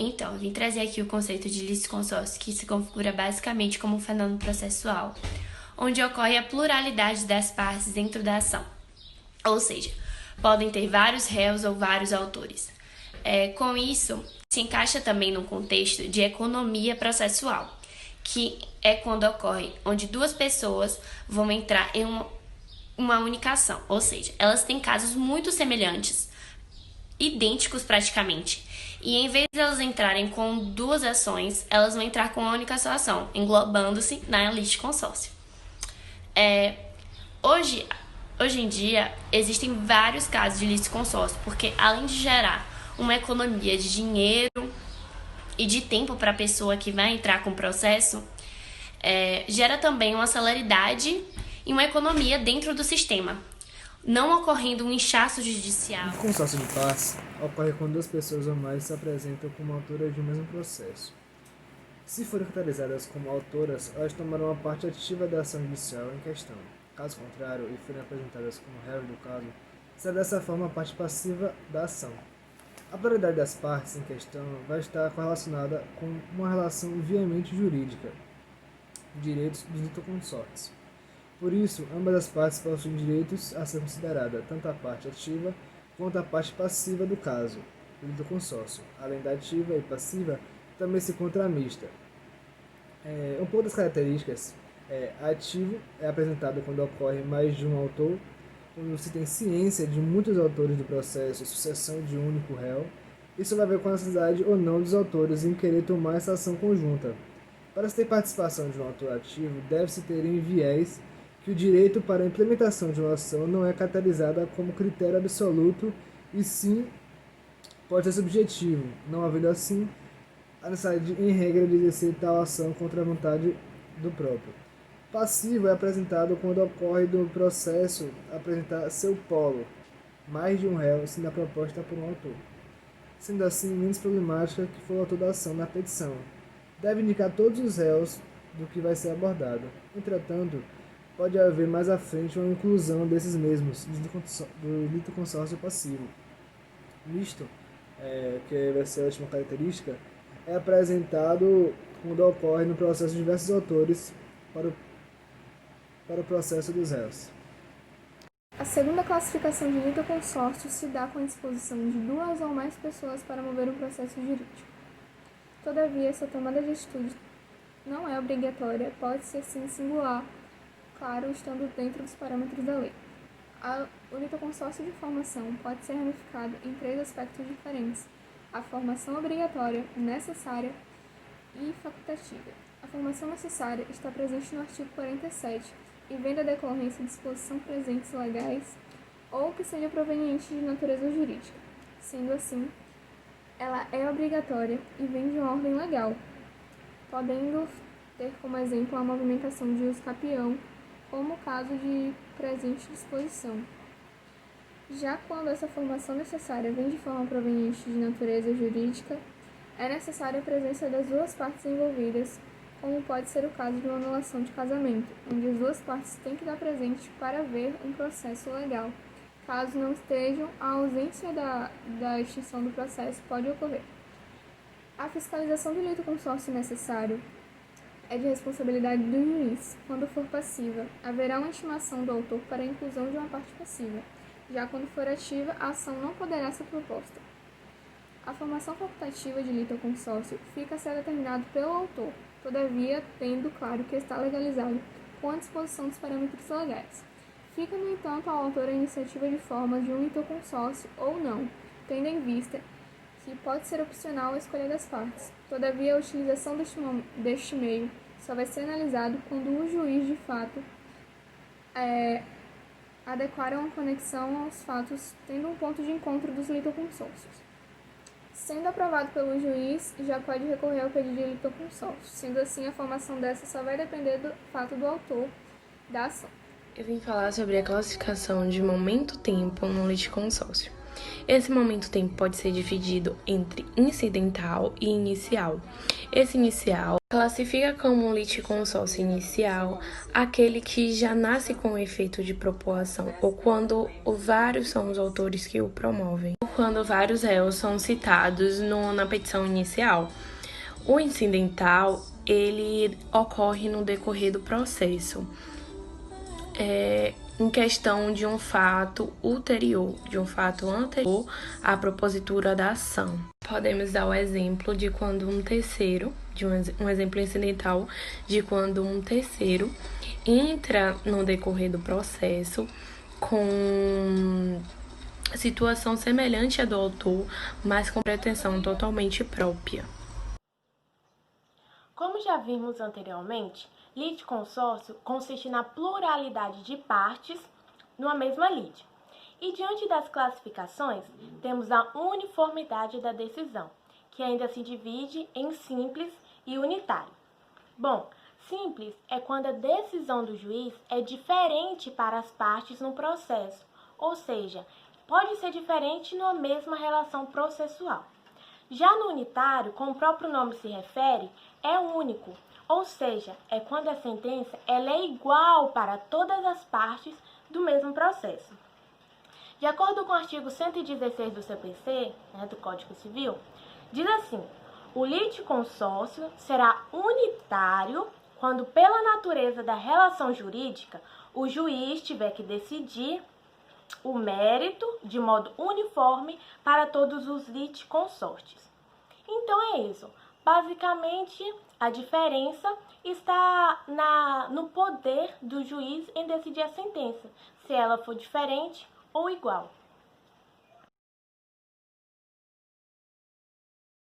Então, eu vim trazer aqui o conceito de litisconsórcio, que se configura basicamente como um fenômeno processual, onde ocorre a pluralidade das partes dentro da ação. Ou seja, podem ter vários réus ou vários autores. Com isso, se encaixa também no contexto de economia processual, que é quando ocorre onde duas pessoas vão entrar em uma única ação, ou seja, elas têm casos muito semelhantes, idênticos praticamente, e em vez de elas entrarem com duas ações, elas vão entrar com uma única só ação, englobando-se na litisconsórcio. Hoje em dia, existem vários casos de litisconsórcio, porque além de gerar uma economia de dinheiro e de tempo para a pessoa que vai entrar com o processo, gera também uma celeridade e uma economia dentro do sistema, não ocorrendo um inchaço judicial. O consórcio de partes ocorre quando duas pessoas ou mais se apresentam como autoras de um mesmo processo. Se forem caracterizadas como autoras, elas tomarão uma parte ativa da ação judicial em questão. Caso contrário, e forem apresentadas como réus do caso, será dessa forma a parte passiva da ação. A pluralidade das partes em questão vai estar correlacionada com uma relação viamente jurídica, direitos dos litisconsortes. Por isso, ambas as partes possuem direitos a ser considerada, tanto a parte ativa quanto a parte passiva do caso, do litisconsórcio. Além da ativa e passiva, também se encontra a mista. Um pouco das características: ativo é apresentado quando ocorre mais de um autor, quando se tem ciência de muitos autores do processo, sucessão de um único réu. Isso vai ver com a necessidade ou não dos autores em querer tomar essa ação conjunta. Para se ter participação de um autor ativo, deve-se ter em viés que o direito para a implementação de uma ação não é caracterizada como critério absoluto e sim pode ser subjetivo, não havendo assim a necessidade, em regra, de exercer tal ação contra a vontade do próprio. Passivo é apresentado quando ocorre do processo apresentar seu polo, mais de um réu, sendo a proposta por um autor. Sendo assim, menos problemática que for o autor da ação na petição. Deve indicar todos os réus do que vai ser abordado. Entretanto, pode haver mais à frente uma inclusão desses mesmos do litisconsórcio passivo. Misto, que vai ser a última característica, é apresentado quando ocorre no processo diversos autores para o processo dos réus. A segunda classificação de litisconsórcio se dá com a disposição de duas ou mais pessoas para mover um processo jurídico. Todavia, essa tomada de atitude não é obrigatória, pode ser sim singular, claro, estando dentro dos parâmetros da lei. O litisconsórcio de formação pode ser ramificado em três aspectos diferentes: a formação obrigatória, necessária e facultativa. A formação necessária está presente no artigo 47 e vem da decorrência de disposições presentes legais ou que seja proveniente de natureza jurídica. Sendo assim, ela é obrigatória e vem de uma ordem legal, podendo ter como exemplo a movimentação de uso capião, como o caso de presente disposição. Já quando essa formação necessária vem de forma proveniente de natureza jurídica, é necessária a presença das duas partes envolvidas, como pode ser o caso de uma anulação de casamento, onde as duas partes têm que estar presentes para haver um processo legal. Caso não estejam, a ausência da extinção do processo pode ocorrer. A fiscalização do litisconsórcio necessário é de responsabilidade do juiz. Quando for passiva, haverá uma intimação do autor para a inclusão de uma parte passiva. Já quando for ativa, a ação não poderá ser proposta. A formação facultativa de litisconsórcio fica a ser determinado pelo autor, todavia tendo claro que está legalizado com a disposição dos parâmetros legais. Fica, no entanto, ao autor a iniciativa de forma de um litisconsórcio ou não, tendo em vista que pode ser opcional a escolha das partes. Todavia, a utilização deste meio só vai ser analisado quando o juiz, de fato, adequar uma conexão aos fatos, tendo um ponto de encontro dos litisconsórcios. Sendo aprovado pelo juiz, já pode recorrer ao pedido de litisconsórcio. Sendo assim, a formação dessa só vai depender do fato do autor da ação. Eu vim falar sobre a classificação de momento-tempo no litisconsórcio. Esse momento-tempo pode ser dividido entre incidental e inicial. Esse inicial classifica como um litisconsórcio inicial aquele que já nasce com o efeito de proposição, ou quando vários são os autores que o promovem, ou quando vários réus são citados na petição inicial. O incidental, ele ocorre no decorrer do processo, em questão de um fato ulterior, de um fato anterior à propositura da ação. Podemos dar o exemplo de quando um terceiro, um exemplo incidental de quando um terceiro entra no decorrer do processo com situação semelhante à do autor, mas com pretensão totalmente própria. Como já vimos anteriormente, litisconsórcio consiste na pluralidade de partes numa mesma lide. E diante das classificações, temos a uniformidade da decisão, que ainda se divide em simples e unitário. Bom, simples é quando a decisão do juiz é diferente para as partes no processo, ou seja, pode ser diferente numa mesma relação processual. Já no unitário, como o próprio nome se refere, é único, ou seja, é quando a sentença ela é igual para todas as partes do mesmo processo. De acordo com o artigo 116 do CPC, do Código Civil, diz assim: o litisconsórcio será unitário quando, pela natureza da relação jurídica, o juiz tiver que decidir o mérito de modo uniforme para todos os litisconsortes. Então é isso. Basicamente, a diferença está no poder do juiz em decidir a sentença, se ela for diferente ou igual.